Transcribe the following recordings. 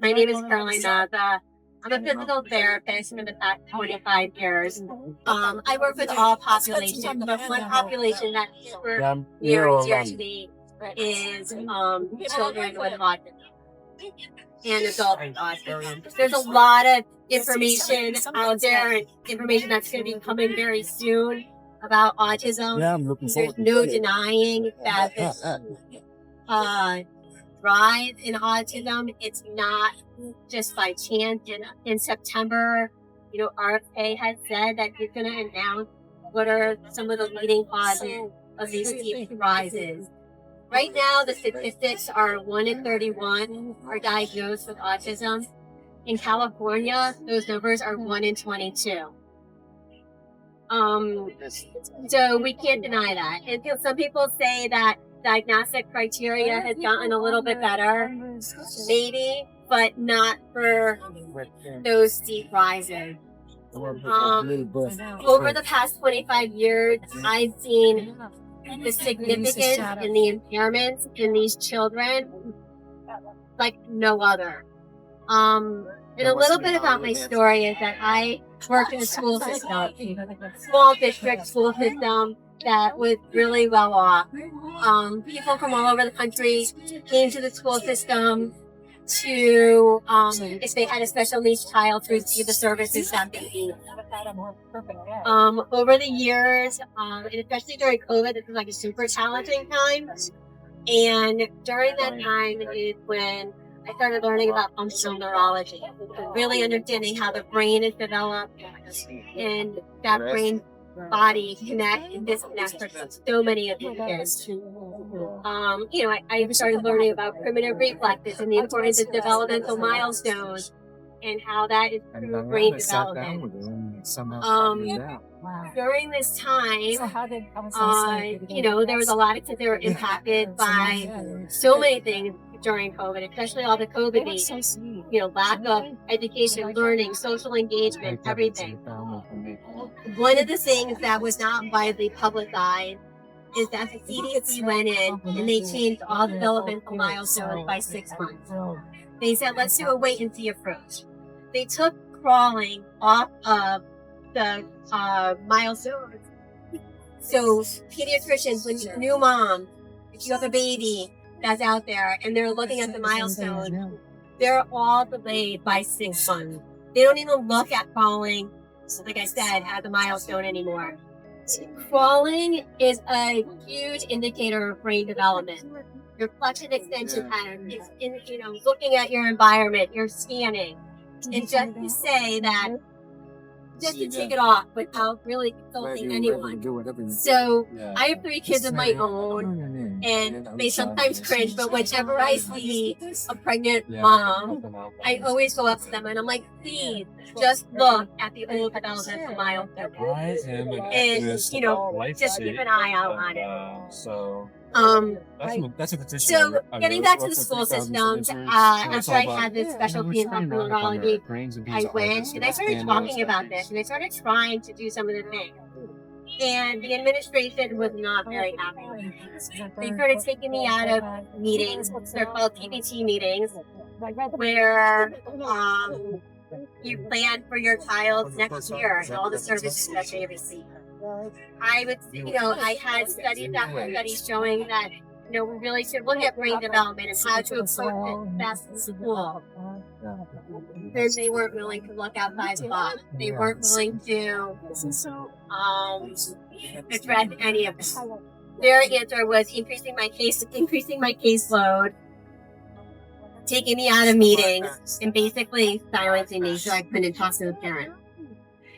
My name is Caroline Mazza. I'm a physical therapist for the past 25 years. I work with all populations, but one population that's super near and dear to me is children with autism and adults with autism. There's a lot of information out there, and information that's going to be coming very soon about autism. Yeah, I'm looking There's forward to no it. denying that this rise in autism, it's not just by chance. In September, RFK has said that he's going to announce what are some of the leading causes of these steep rises. Right now, the statistics are 1 in 31 are diagnosed with autism. In California, those numbers are 1 in 22. So we can't deny that. And some people say that diagnostic criteria has gotten a little bit better, maybe, but not for those steep rises. Over the past 25 years, I've seen the significance and the impairments in these children like no other. And a little bit about my story is that I worked in a school system, small district school system that was really well off. People from all over the country came to the school system to, if they had a special needs child, to receive the services that they need. Over the years, and especially during COVID, this was like a super challenging time. And during that time is when I started learning about functional neurology, really understanding how the brain is developed and that brain body connect and disconnect for so many of these kids. I started learning about primitive reflexes and the importance of developmental milestones and how that is through brain development. During this time, there was a lot of kids that were impacted by so many things during COVID, especially all the COVID needs, lack of education, learning, social engagement, everything. One of the things that was not widely publicized is that the CDC went in and they changed all developmental milestones by 6 months. They said, let's do a wait and see approach. They took crawling off of the milestones. So pediatricians, when you're a new mom, if you have a baby that's out there and they're looking at the milestones, they're all delayed by 6 months. They don't even look at crawling, like I said, as a milestone anymore. Crawling is a huge indicator of brain development. Your flexion extension pattern is looking at your environment, you're scanning. And just to say that, just to take it off without really consulting anyone. So I have 3 kids of my own, and they sometimes cringe, but whenever I see a pregnant mom, I always go up to them and I'm like, please, just look at the old developmental milestones. And, just keep an eye out on it. So getting back to the school systems, after I had this specialty in functional neurology, I went and I started talking about this and I started trying to do some of the things. And the administration was not very happy with me. They started taking me out of meetings, they're called TBT meetings, where you plan for your child's next year and all the services that they receive. I had studies after studies showing that, we really should look at brain development and how to approach it best in school. Then they weren't willing to look outside the box. They weren't willing to address any of this. Their answer was increasing my caseload, taking me out of meetings, and basically silencing me so I couldn't talk to the parent.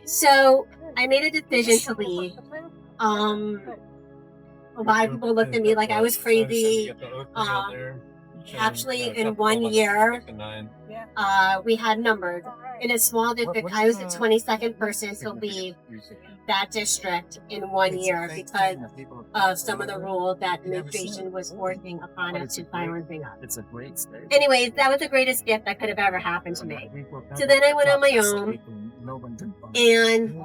So I made a decision to leave. A lot of people looked at me like I was crazy. Actually, in 1 year, we had numbers. In a small district, I was the 22nd person to leave that district in 1 year because of some of the rules that administration was forcing upon us to silencing us. Anyways, that was the greatest gift that could have ever happened to me. So then I went on my own, and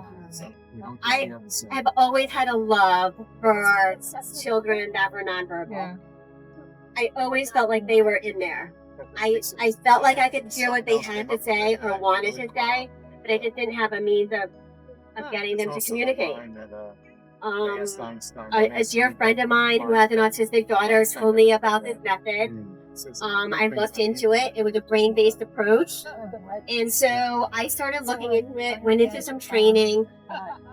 I have always had a love for children that were nonverbal. I always felt like they were in there. I felt like I could hear what they had to say or wanted to say, but I just didn't have a means of getting them to communicate. A dear friend of mine who has an autistic daughter told me about this method. I looked into it. It was a brain-based approach. And so I started looking into it, went into some training,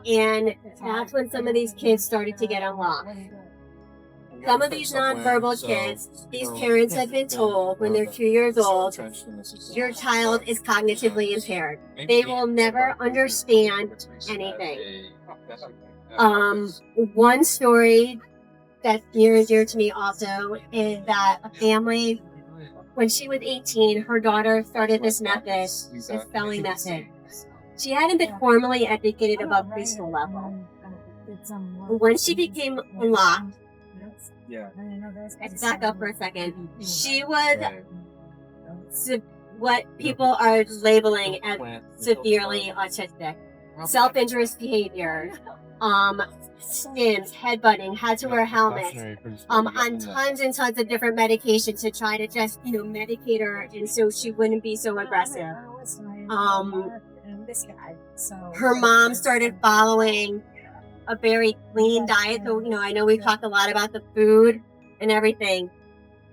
and that's when some of these kids started to get unlocked. Some of these nonverbal kids, these parents have been told when they're 2 years old, your child is cognitively impaired. They will never understand anything. One story that's near and dear to me also is that a family, when she was 18, her daughter started this method, this spelling method. She hadn't been formally educated above preschool level. When she became unlocked, let's back up for a second. She was what people are labeling as severely autistic. Self-injurious behavior, stims, headbutting, had to wear helmets, on tons and tons of different medications to try to just, medicate her and so she wouldn't be so aggressive. Her mom started following a very clean diet. So, I know we talked a lot about the food and everything.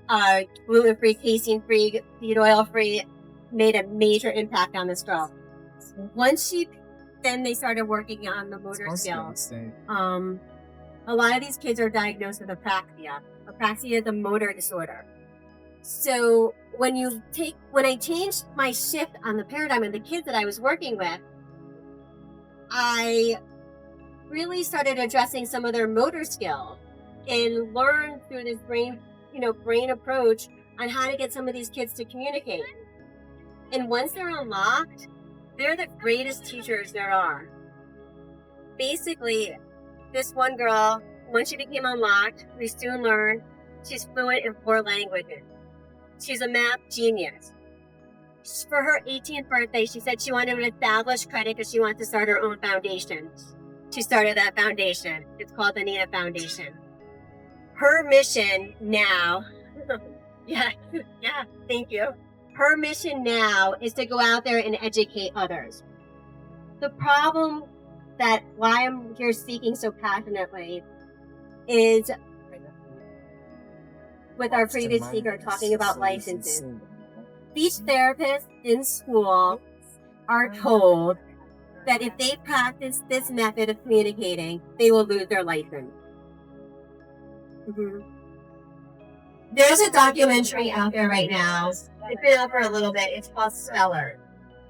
Gluten-free, casein-free, seed oil-free made a major impact on this girl. Then they started working on the motor skills. A lot of these kids are diagnosed with apraxia. Apraxia is a motor disorder. So when I changed my shift on the paradigm of the kids that I was working with, I really started addressing some of their motor skills and learned through this brain approach on how to get some of these kids to communicate. And once they're unlocked, they're the greatest teachers there are. Basically, this one girl, once she became unlocked, we soon learned she's fluent in 4 languages. She's a math genius. For her 18th birthday, she said she wanted an established credit because she wants to start her own foundation. She started that foundation. It's called the Nina Foundation. Her mission now, thank you. Her mission now is to go out there and educate others. The problem why I'm here speaking so passionately is with our previous speaker talking about licenses. These therapists in school are told that if they practice this method of communicating, they will lose their license. Mm-hmm. There's a documentary out there right now. It's been out for a little bit. It's called Stellar.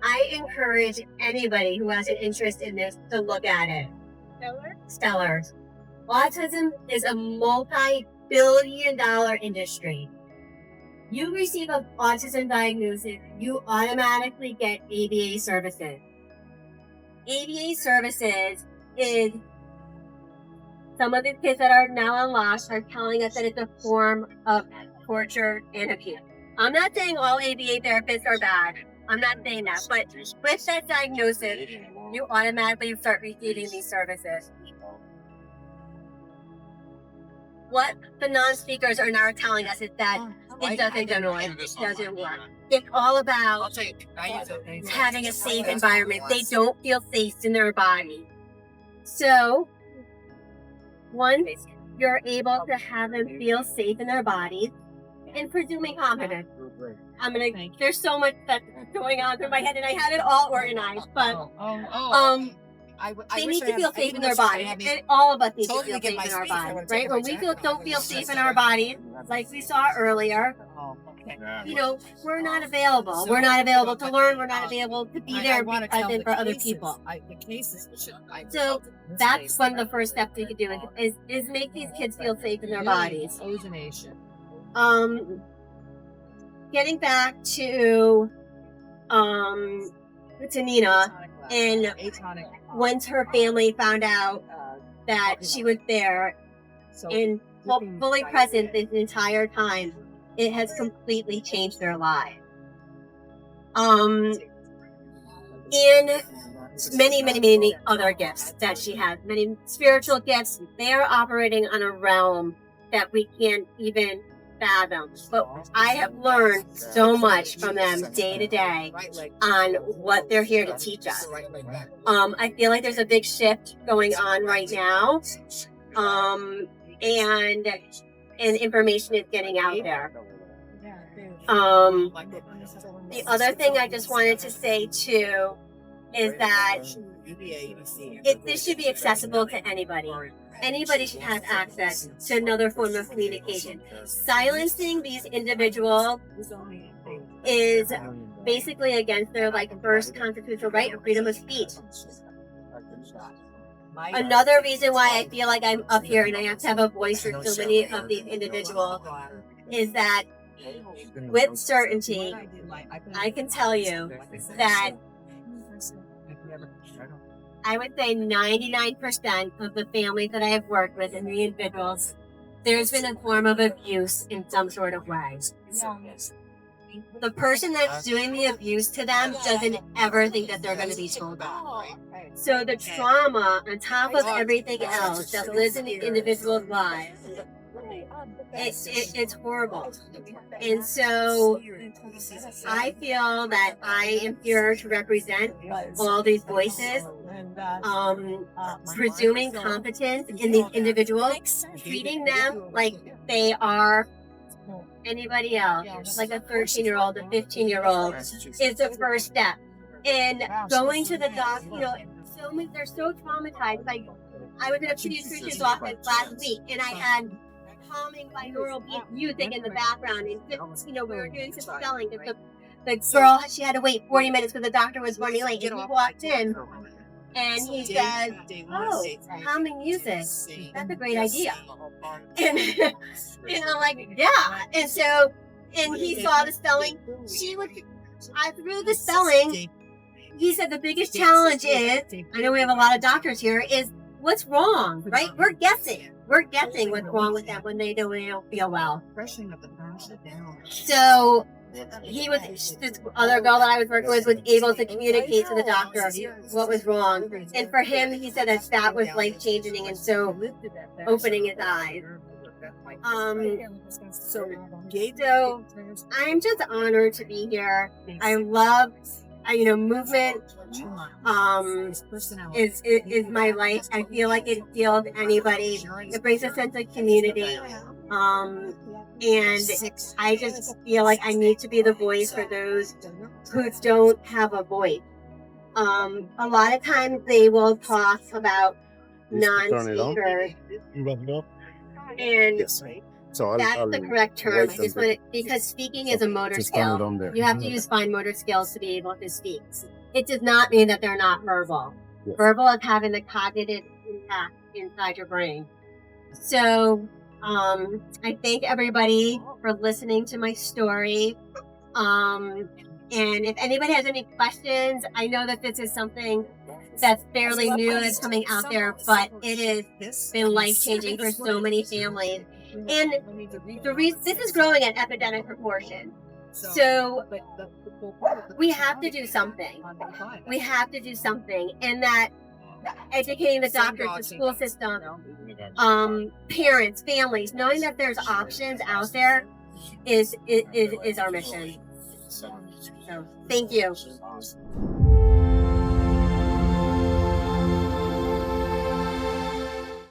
I encourage anybody who has an interest in this to look at it. Stellar. Autism is a multi-billion-dollar industry. You receive an autism diagnosis, you automatically get ABA services. ABA services is some of the kids that are now unlocked are telling us that it's a form of torture and abuse. I'm not saying all ABA therapists are bad. I'm not saying that. But with that diagnosis, you automatically start receiving these services. What the non-speakers are now telling us is that it doesn't generalize. It doesn't work. It's all about having a safe environment. They don't feel safe in their body. So, once you're able to have them feel safe in their bodies and presuming confidence. There's so much that's going on through my head and I had it all organized, but they need to feel safe in their body. And all of us need to feel safe in our body, right? When we don't feel safe in our body, like we saw earlier, we're not available. We're not available to learn. We're not available to be there and be present for other people. So that's one of the first steps we could do is make these kids feel safe in their bodies. Getting back to Nina, and once her family found out that she was there and fully present this entire time, it has completely changed their lives. And many other gifts that she has, many spiritual gifts. They are operating on a realm that we can't even fathom. But I have learned so much from them day to day on what they're here to teach us. I feel like there's a big shift going on right now, and information is getting out there. The other thing I just wanted to say too is that this should be accessible to anybody. Anybody should have access to another form of communication. Silencing these individuals is basically against their first constitutional right of freedom of speech. Another reason why I feel like I'm up here and I have to have a voice for so many of these individuals is that with certainty, I can tell you that I would say 99% of the families that I have worked with and the individuals, there's been a form of abuse in some sort of way. The person that's doing the abuse to them doesn't ever think that they're going to be told off. So the trauma on top of everything else that lives in the individual's lives, it's horrible. And so I feel that I am here to represent all these voices, presuming competence in these individuals, treating them like they are anybody else, like a 13-year-old, a 15-year-old, is the first step. And going to the doctor, they're so traumatized. Like, I was in a pediatrician's office last week, and I had calming binaural beat music in the background, and we were doing some spelling. The girl, she had to wait 40 minutes because the doctor was running late, and he walked in, and he says, "Oh, calming music, that's a great idea." And I'm like, "Yeah." And so, and he saw the spelling. I threw the spelling. He said the biggest challenge is, I know we have a lot of doctors here, is what's wrong, right? We're guessing what's wrong with them when they don't feel well. So this other girl that I was working with was able to communicate to the doctor what was wrong. And for him, he said that was life-changing and so opening his eyes. So I'm just honored to be here. I love movement is my life. I feel like it heals anybody. It brings a sense of community. And I just feel like I need to be the voice for those who don't have a voice. A lot of times they will talk about non-speakers. And so that's the correct term. I just want it, because speaking is a motor skill. You have to use fine motor skills to be able to speak. It does not mean that they're not verbal. Yes. Verbal is having the cognitive impact inside your brain. So I thank everybody for listening to my story. And if anybody has any questions, I know that this is something that's fairly new that's coming out there, but it has been life-changing for so many families. And this is growing at epidemic proportion. So we have to do something. We have to do something. And that educating the doctors, the school system, parents, families, knowing that there's options out there is our mission. So thank you.